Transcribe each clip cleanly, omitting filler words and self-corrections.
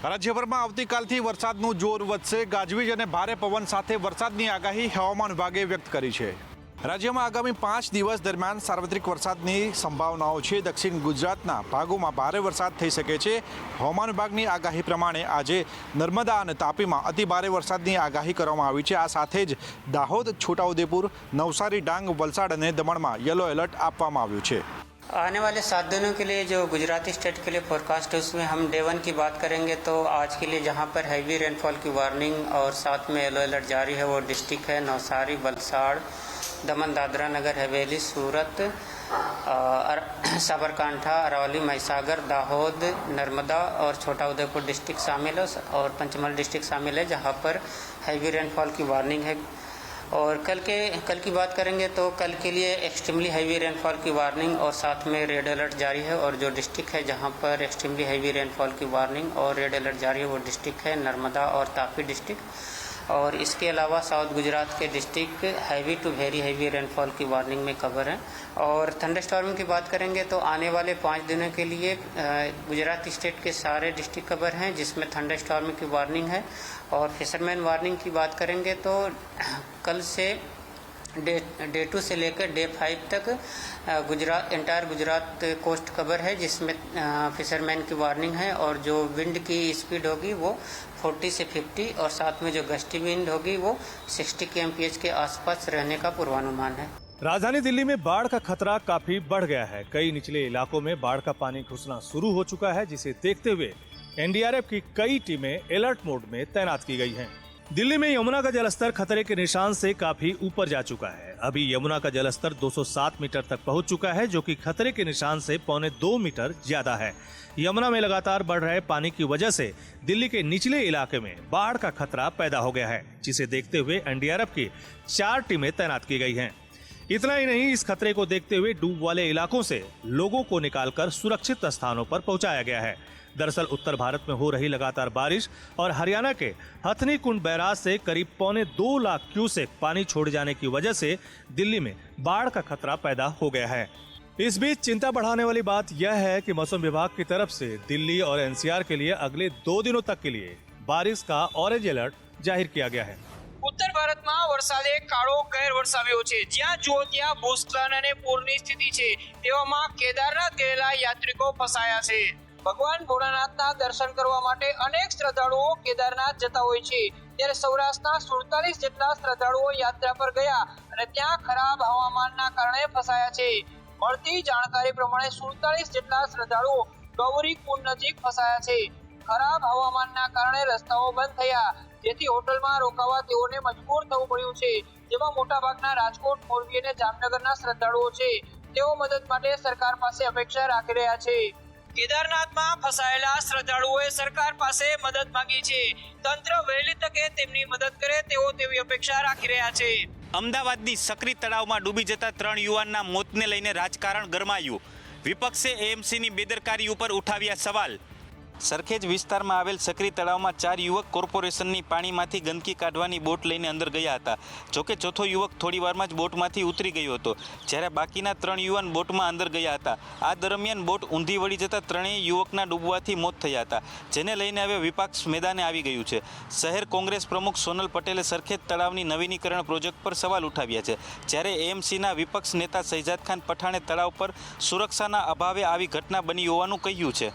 રાજ્યભરમાં આવતીકાલથી વરસાદનું જોર વધશે। ગાજવીજ અને ભારે પવન સાથે વરસાદની આગાહી હવામાન વિભાગે વ્યક્ત કરી છે। રાજ્યમાં આગામી 5 દિવસ દરમિયાન સાર્વત્રિક વરસાદની સંભાવનાઓ છે। દક્ષિણ ગુજરાતના ભાગોમાં ભારે વરસાદ થઈ શકે છે। હવામાન વિભાગની આગાહી પ્રમાણે આજે નર્મદા અને તાપીમાં અતિભારે વરસાદની આગાહી કરવામાં આવી છે। આ સાથે જ દાહોદ, છોટાઉદેપુર, નવસારી, ડાંગ, વલસાડ અને દમણમાં યલો એલર્ટ આપવામાં આવ્યું છે। आने वाले 7 दिनों के लिए जो गुजराती स्टेट के लिए फोरकास्ट है उसमें हम डे 1 की बात करेंगे तो आज के लिए जहां पर हैवी रेनफॉल की वार्निंग और साथ में येलो अलर्ट जारी है वो डिस्ट्रिक्ट है नवसारी, वलसाड़, दमन, दादरा नगर हवेली, सूरत, साबरकांठा, अरवली, महिसागर, दाहोद, नर्मदा और छोटाउदेपुर डिस्ट्रिक्ट शामिल है और पंचमहल डिस्ट्रिक्ट शामिल है जहां पर हैवी रेनफॉल की वार्निंग है। और कल की बात करेंगे तो कल के लिए एक्सट्रीमली हैवी रेनफॉल की वार्निंग और साथ में रेड अलर्ट जारी है। और जो डिस्ट्रिक्ट है जहां पर एक्सट्रीमली हैवी रेनफॉल की वार्निंग और रेड अलर्ट जारी है वो डिस्ट्रिक्ट है नर्मदा और तापी डिस्ट्रिक्ट। और इसके अलावा साउथ गुजरात के district heavy to very heavy rainfall की वार्निंग में कवर है। और थंडरस्टॉर्म की बात करेंगे तो आने वाले 5 दिनों के लिए गुजरात स्टेट के सारे डिस्ट्रिक्ट कवर हैं जिसमें थंडरस्टॉर्म की वार्निंग है। और फिशरमैन वार्निंग की बात करेंगे तो कल से डे 2 से लेकर डे 5 तक इंटायर गुजरात कोस्ट कवर है जिसमें फिशरमैन की वार्निंग है। और जो विंड की स्पीड होगी वो 40 से 50 और साथ में जो गस्टी विंड होगी वो 60 kmph के आसपास रहने का पूर्वानुमान है। राजधानी दिल्ली में बाढ़ का खतरा काफी बढ़ गया है। कई निचले इलाकों में बाढ़ का पानी घुसना शुरू हो चुका है जिसे देखते हुए एनडीआरएफ की कई टीमें अलर्ट मोड में तैनात की गई हैं। दिल्ली में यमुना का जलस्तर खतरे के निशान से काफी ऊपर जा चुका है। अभी यमुना का जलस्तर 207 मीटर तक पहुंच चुका है जो कि खतरे के निशान से 1.25 मीटर ज्यादा है। यमुना में लगातार बढ़ रहे पानी की वजह से दिल्ली के निचले इलाके में बाढ़ का खतरा पैदा हो गया है जिसे देखते हुए एनडीआरएफ की 4 टीमें तैनात की गई हैं। इतना ही नहीं, इस खतरे को देखते हुए डूब वाले इलाकों से लोगों को निकालकर सुरक्षित स्थानों पर पहुंचाया गया है। दरअसल उत्तर भारत में हो रही लगातार बारिश और हरियाणा के हथनी कुंड बैराज से करीब 2.25 लाख क्यूसेक पानी छोड़े जाने की वजह से दिल्ली में बाढ़ का खतरा पैदा हो गया है। इस बीच चिंता बढ़ाने वाली बात यह है कि मौसम विभाग की तरफ से दिल्ली और एनसीआर के लिए अगले 2 दिनों तक के लिए बारिश का ऑरेंज अलर्ट जाहिर किया गया है। उत्तर भारत में वरसादे काळो कहर वरसाव्यो छे। ज्यां जुओ त्यां भूस्खलन अने पूરની સ્થિતિ છે। તેવામાં કેદારનાથ ગયેલા યાત્રિકો ફસાયા છે। ભગવાન ભોળાનાથના દર્શન કરવા માટે અનેક શ્રદ્ધાળુઓ કેદારનાથ જતા હોય છે ત્યારે સૌરાષ્ટ્રના 47 જેટલા શ્રદ્ધાળુઓ યાત્રા પર ગયા અને ત્યાં ખરાબ હવામાનના કારણે ફસાયા છે। મળતી જાણકારી પ્રમાણે 47 જેટલા શ્રદ્ધાળુઓ ગૌરી કુંડ નજીક ફસાયા છે। ખરાબ હવામાનના કારણે રસ્તાઓ બંધ થયા જેથી હોટલમાં રોકાવા તેઓને મજબૂર થવું પડ્યું છે જેમાં મોટાભાગના રાજકોટ, મોરબી અને જામનગરના શ્રદ્ધાળુઓ છે। તેઓ મદદ માટે સરકાર પાસે અપેક્ષા રાખી રહ્યા છે। કેદારનાથમાં ફસાયેલા શ્રદ્ધાળુઓએ સરકાર પાસે મદદ માંગી છે। તંત્ર વહેલી તકે તેમની મદદ કરે તેવી અપેક્ષા રાખી રહ્યા છે। અમદાવાદની સક્રી તળાવમાં ડૂબી જતા 3 યુવાનના મોતને લઈને રાજકારણ ગરમાયું। વિપક્ષે એએમસીની બેદરકારી ઉપર ઉઠાવ્યા સવાલ। સરખેજ વિસ્તારમાં આવેલ સક્રી તળાવમાં 4 યુવક કોર્પોરેશનની પાણીમાંથી ગંદકી કાઢવાની બોટ લઈને અંદર ગયા હતા। જોકે ચોથો યુવક થોડી વારમાં જ બોટમાંથી ઉતરી ગયો હતો જ્યારે બાકીના 3 યુવાન બોટમાં અંદર ગયા હતા। આ દરમિયાન બોટ ઊંધી વળી જતા ત્રણેય યુવકના ડૂબવાથી મોત થયા હતા જેને લઈને હવે વિપક્ષ મેદાને આવી ગયું છે। શહેર કોંગ્રેસ પ્રમુખ સોનલ પટેલે સરખેજ તળાવની નવીનીકરણ પ્રોજેક્ટ પર સવાલ ઉઠાવ્યા છે જ્યારે એએમસીના વિપક્ષ નેતા શહેજાદ ખાન પઠાણે તળાવ પર સુરક્ષાના અભાવે આવી ઘટના બની હોવાનું કહ્યું છે।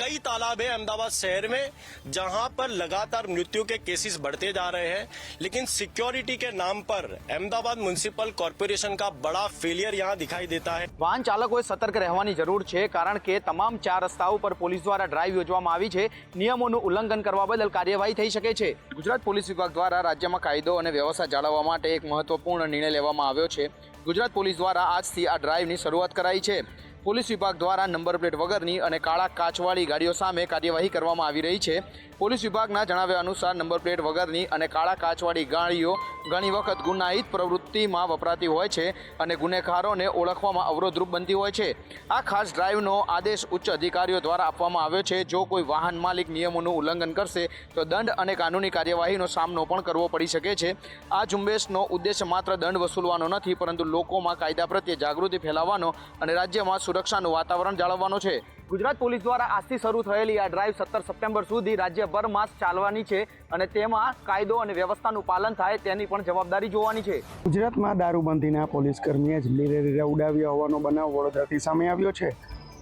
कई तालाब है अहमदाबाद शहर में जहां पर लगातार मृत्यु के केसेस बढ़ते जा रहे हैं लेकिन सिक्योरिटी के नाम पर अहमदाबाद म्युनिसिपल कॉर्पोरेशन का बड़ा फेलियर यहां दिखाई देता है। वाहन चालकोए सतर्क રહેવાની જરૂર છે કારણ કે તમામ 4 રસ્તાઓ પર પોલીસ દ્વારા ડ્રાઈવ યોજવામાં આવી છે। નિયમોનું ઉલ્લંઘન કરવા બદલ કાર્યવાહી થઈ શકે છે। ગુજરાત પોલીસ વિભાગ દ્વારા રાજ્યમાં કાયદો અને વ્યવસ્થા જાળવવા માટે એક મહત્વપૂર્ણ નિર્ણય લેવામાં આવ્યો છે। ગુજરાત પોલીસ દ્વારા આજથી આ ડ્રાઈવની શરૂઆત કરાઈ છે। પોલીસ વિભાગ દ્વારા નંબર પ્લેટ વગરની અને કાળા કાચવાળી ગાડીઓ સામે કાર્યવાહી કરવામાં આવી રહી છે। પોલીસ વિભાગના જણાવ્યા અનુસાર નંબર પ્લેટ વગરની અને કાળા કાચવાળી ગાડીઓ ઘણી વખત ગુનાહિત પ્રવૃત્તિમાં વપરાતી હોય છે અને ગુનેગારોને ઓળખવામાં અવરોધરૂપ બનતી હોય છે। આ ખાસ ડ્રાઈવનો આદેશ ઉચ્ચ અધિકારીઓ દ્વારા આપવામાં આવ્યો છે। જો કોઈ વાહન માલિક નિયમોનું ઉલ્લંઘન કરશે તો દંડ અને કાનૂની કાર્યવાહીનો સામનો પણ કરવો પડી શકે છે। આ ઝુંબેશનો ઉદ્દેશ્ય માત્ર દંડ વસૂલવાનો નથી પરંતુ લોકોમાં કાયદા પ્રત્યે જાગૃતિ ફેલાવવાનો અને રાજ્યમાં સુરક્ષાનું વાતાવરણ જાળવવાનો છે। ગુજરાત પોલીસ દ્વારા આજથી શરૂ થયેલી આ ડ્રાઈવ 17 સપ્ટેમ્બર સુધી રાજ્યભરમાં ચાલવાની છે અને તેમાં કાયદો અને વ્યવસ્થાનું પાલન થાય તેની પણ જવાબદારી જોવાની છે. ગુજરાતમાં દારૂબંધીના પોલીસ કર્મીએ જ લીરેલીરા ઉડાવ્યા હોવાનો બનાવ વડોદરાથી સામે આવ્યો છે.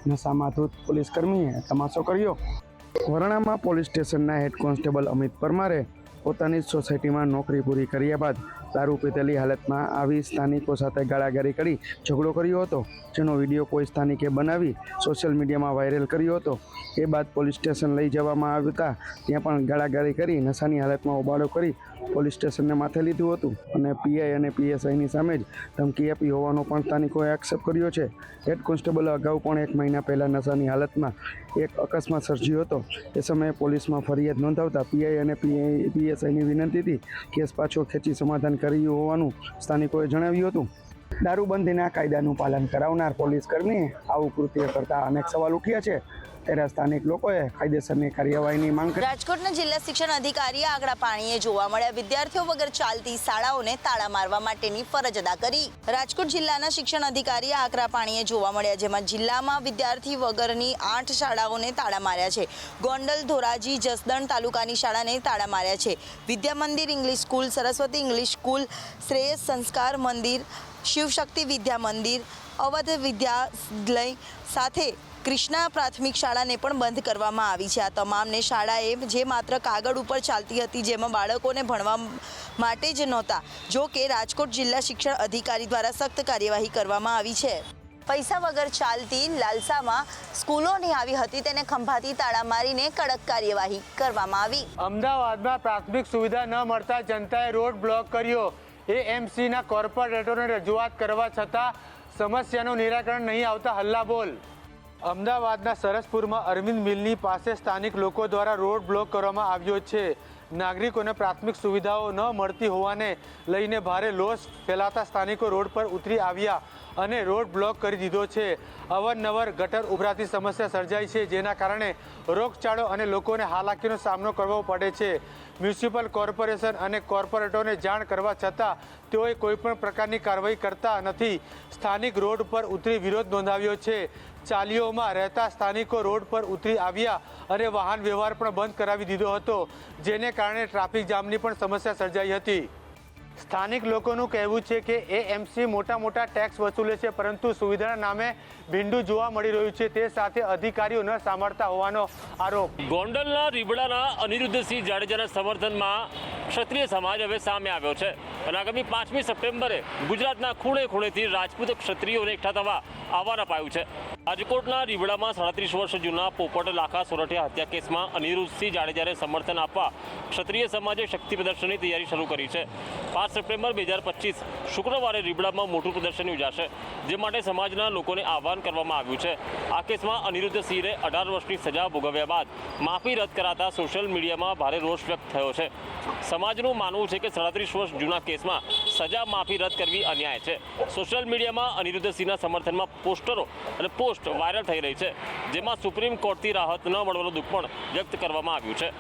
નશામાં ધૂત પોલીસ કર્મીએ તમાશો કર્યો. વરણામાં પોલીસ સ્ટેશનના હેડ કોન્સ્ટેબલ અમિત પરમારે પોતાની જ સોસાયટીમાં નોકરી પૂરી કર્યા બાદ દારૂ પીધેલી હાલતમાં આવી સ્થાનિકો સાથે ગાળાગાળી કરી ઝઘડો કર્યો હતો, જેનો વિડીયો કોઈ સ્થાનિકે બનાવી સોશિયલ મીડિયામાં વાયરલ કર્યો હતો. એ બાદ પોલીસ સ્ટેશન લઈ જવામાં આવતા ત્યાં પણ ગાળાગાળી કરી નશાની હાલતમાં ઉબાડો કરી પોલીસ સ્ટેશનને માથે લીધું હતું અને પીઆઈ અને પીએસઆઈની સામે જ ધમકી આપી હોવાનો પણ સ્થાનિકોએ આક્ષેપ કર્યો છે. હેડ કોન્સ્ટેબલે અગાઉ પણ 1 મહિના પહેલાં નશાની હાલતમાં એક અકસ્માત સર્જ્યો હતો. એ સમયે પોલીસમાં ફરિયાદ નોંધાવતા પીઆઈ અને પીએસઆઈની વિનંતીથી કેસ પાછો ખેંચી સમાધાન કર્યું હોવાનું સ્થાનિકોએ જણાવ્યું હતું. દારૂબંધીના કાયદાનું પાલન કરાવનાર પોલીસ કર્મીએ આવું કૃત્ય કરતા અનેક સવાલ ઉઠ્યા છે, ત્યારે સ્થાનિક લોકોએ કાયદેસરની કાર્યવાહીની માંગ કરી. રાજકોટના જિલ્લા શિક્ષણ અધિકારીએ આકરા પાણીએ જોવા મળ્યા વિદ્યાર્થીઓ વગર ચાલતી શાળાઓને તાળા મારવા માટેની ફરજ અદા કરી. રાજકોટ જિલ્લાના શિક્ષણ અધિકારીએ આકરા પાણીએ જોવા મળ્યા, જેમાં જિલ્લામાં વિદ્યાર્થી વગરની 8 શાળાઓને તાળા માર્યા છે. ગોંડલ, ધોરાજી, જસદણ તાલુકાની શાળાને તાળા માર્યા છે. Vidya Mandir English school, Saraswati English school, Shreyas સંસ્કાર મંદિર, શિવશક્તિ વિદ્યા મંદિર, અવધ વિદ્યાલય સાથે કૃષ્ણા પ્રાથમિક શાળાને પણ બંધ કરવામાં આવી છે. આ તમામને શાળાએ જે માત્ર કાગળ ઉપર ચાલતી હતી, જેમાં બાળકોને ભણવા માટે જ નહોતા. જો કે રાજકોટ જિલ્લા શિક્ષણ અધિકારી દ્વારા સખ્ત કાર્યવાહી કરવામાં આવી છે. પૈસા વગર ચાલતી લાલસામાં સ્કૂલોની આવી હતી, તેને ખંભાતી તાળા મારીને કડક કાર્યવાહી કરવામાં આવી. અમદાવાદમાં પ્રાથમિક સુવિધા ન મળતા જનતાએ રોડ બ્લોક કર્યો. એએમસીના કોર્પોરેટરોને રજૂઆત કરવા છતાં સમસ્યાનું નિરાકરણ નહીં આવતા હલ્લાબોલ. અમદાવાદના સરસપુરમાં અરવિંદ મિલની પાસે સ્થાનિક લોકો દ્વારા રોડ બ્લોક કરવામાં આવ્યો છે. નાગરિકોને પ્રાથમિક સુવિધાઓ ન મળતી હોવાને લઈને ભારે રોષ ફેલાતા સ્થાનિકો રોડ પર ઉતરી આવ્યા અને રોડ બ્લોક કરી દીધો છે. અવારનવાર ગટર ઉભરાતી સમસ્યા સર્જાય છે, જેના કારણે રોગચાળો અને લોકોને હાલાકીનો સામનો કરવો પડે છે. મ્યુનિસિપલ કોર્પોરેશન અને કોર્પોરેટરોને જાણ કરવા છતાં તેઓએ કોઈપણ પ્રકારની કાર્યવાહી કરતા નથી. સ્થાનિક રોડ પર ઉતરી વિરોધ નોંધાવ્યો છે. ચાલીઓમાં રહેતા સ્થાનિકો રોડ પર ઉતરી આવ્યા અને વાહન વ્યવહાર પણ બંધ કરાવી દીધો હતો, જેને કારણે ટ્રાફિક જામની પણ સમસ્યા સર્જાઈ હતી. સ્થાનિક લોકોનું કહેવું છે કે એએમસી મોટા ટેક્સ વસૂલે છે, પરંતુ સુવિધાના નામે ભીંડું જોવા મળી રહ્યું છે. તે સાથે અધિકારીઓ ન સાંભળતા હોવાનો આરોપ. ગોંડલના રીબડાના અનિરુદ્ધસિંહ જાડેજાના સમર્થનમાં ક્ષત્રિય સમાજ હવે સામે આવ્યો છે અને આગામી 5મી સપ્ટેમ્બરે ગુજરાતના ખૂણે ખૂણેથી રાજપૂત ક્ષત્રિયોને એકઠા થવા આહવાન અપાયું છે. રાજકોટના રીબડામાં 37 વર્ષ જૂના પોપટ લાખા સોરઠિયા હત્યા કેસમાં અનિરુદ્ધસિંહ જાડેજાને સમર્થન આપવા ક્ષત્રિય સમાજે શક્તિ પ્રદર્શનની તૈયારી શરૂ કરી છે. 5 સપ્ટેમ્બર 2025 શુક્રવારે રીબડામાં મોટું પ્રદર્શન યોજાશે, જે માટે સમાજના લોકોને આહવાન કરવામાં આવ્યું છે. આ કેસમાં અનિરુદ્ધસિંહને 18 વર્ષની સજા ભોગવ્યા બાદ માફી રદ કરાતા સોશિયલ મીડિયામાં ભારે રોષ વ્યક્ત થયો છે. સમાજનું માનવું છે કે 37 વર્ષ જૂના કેસમાં સજા માફી રદ કરવી અન્યાય છે. સોશિયલ મીડિયામાં અનિરુદ્ધસિંહના સમર્થનમાં પોસ્ટરો અને પોસ્ટ વાયરલ થઈ રહી છે, જેમાં સુપ્રીમ કોર્ટથી રાહત ન મળવાનું દુઃખ પણ વ્યક્ત કરવામાં આવ્યું છે.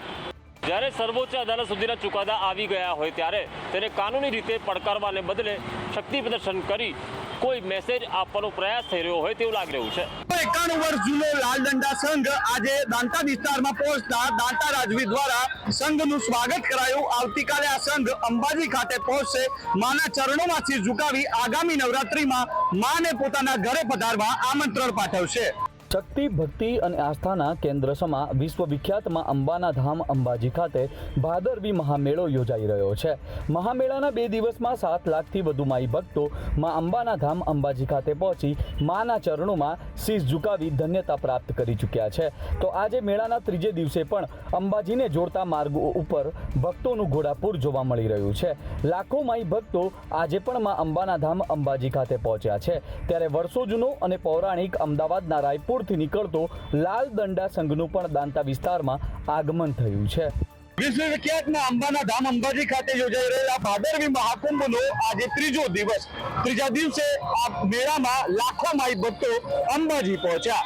જ્યારે સર્વોચ્ચ અદાલત સુધીના ચુકાદા આવી ગયા હોય ત્યારે તેને કાનૂની રીતે પડકારવાને બદલે શક્તિ પ્રદર્શન કરી કોઈ મેસેજ આપવાનો પ્રયાસ થઈ રહ્યો હોય તેવું લાગી રહ્યું છે. 91 વર્ષ જૂનો લાલ દંડા સંઘ આજે દાંતા વિસ્તારમાં પહોંચતા દાંતા રાજવી દ્વારા સંઘનું સ્વાગત કરાયું. આવતીકાલે આ સંઘ અંબાજી ખાતે પહોંચશે. માના ચરણોમાં શીશ ઝુકાવી આગામી નવરાત્રીમાં માને પોતાના ઘરે પધારવા આમંત્રણ પાઠવશે. શક્તિ, ભક્તિ અને આસ્થાના કેન્દ્ર સમા વિશ્વવિખ્યાત માં અંબાના ધામ અંબાજી ખાતે ભાદરવી મહામેળો યોજાઈ રહ્યો છે. મહામેળાના 2 દિવસમાં 7 લાખથી વધુ માઈ ભક્તો માં અંબાના ધામ અંબાજી ખાતે પહોંચી માના ચરણોમાં શીશ ઝુકાવી ધન્યતા પ્રાપ્ત કરી ચૂક્યા છે. તો આજે મેળાના 3જે દિવસે પણ અંબાજીને જોડતા માર્ગો ઉપર ભક્તોનું ઘોડાપૂર જોવા મળી રહ્યું છે. લાખો માઈ ભક્તો આજે પણ માં અંબાના ધામ અંબાજી ખાતે પહોંચ્યા છે. ત્યારે વર્ષો જૂનો અને પૌરાણિક અમદાવાદના રાયપુર થી નીકળતો લાલ દંડા સંઘનું પણ દાંતા વિસ્તારમાં આગમન થયું છે. વિશ્વવિખ્યાતના અંબાના ધામ અંબાજી ખાતે યોજાઈ રહેલા ભાદરવી મહાકુંભનો આજે 3જો દિવસ. 3જા દિવસે આ મેળામાં લાખો માઈ ભક્તો અંબાજી પહોંચ્યા.